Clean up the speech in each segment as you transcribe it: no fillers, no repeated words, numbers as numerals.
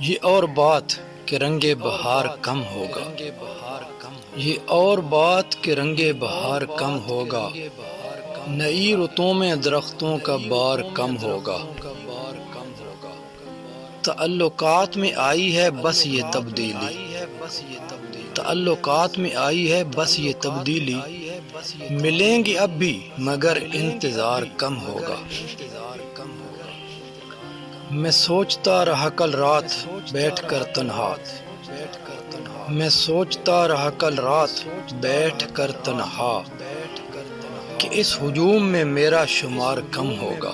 یہ اور بات کہ رنگ بہار کم ہوگا، یہ اور بات کہ رنگ بہار کم ہوگا، نئی رتوں میں درختوں کا بار کم ہوگا، تعلقات میں آئی ہے بس یہ تبدیلی، تعلقات میں آئی ہے بس یہ تبدیلی، ملیں گے اب بھی مگر انتظار کم ہوگا۔ میں سوچتا رہا کل رات بیٹھ کر تنہا، میں سوچتا رہا کل رات بیٹھ کر تنہا کہ اس ہجوم میں میرا شمار کم ہوگا۔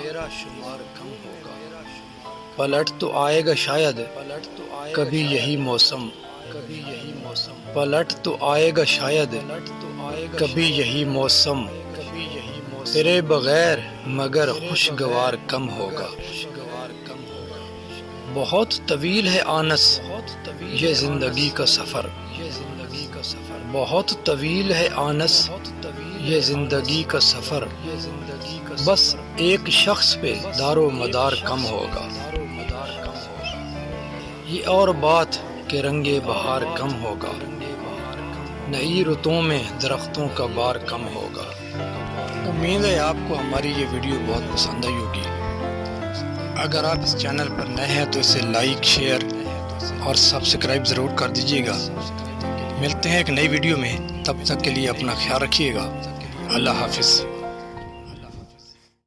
پلٹ تو آئے گا شاید کبھی یہی موسم، پلٹ تو آئے گا شاید کبھی یہی موسم، تیرے بغیر مگر خوشگوار کم ہوگا۔ بہت طویل ہے آنس یہ زندگی کا سفر، بہت طویل ہے آنس یہ زندگی کا سفر، بس ایک شخص پہ دار و مدار کم ہوگا۔ یہ اور بات کہ رنگ بہار کم ہوگا، نئی رتوں میں درختوں کا بار کم ہوگا۔ امید ہے آپ کو ہماری یہ ویڈیو بہت پسند آئی ہوگی۔ اگر آپ اس چینل پر نئے ہیں تو اسے لائک، شیئر اور سبسکرائب ضرور کر دیجیے گا۔ ملتے ہیں ایک نئی ویڈیو میں، تب تک کے لیے اپنا خیال رکھیے گا۔ اللہ حافظ۔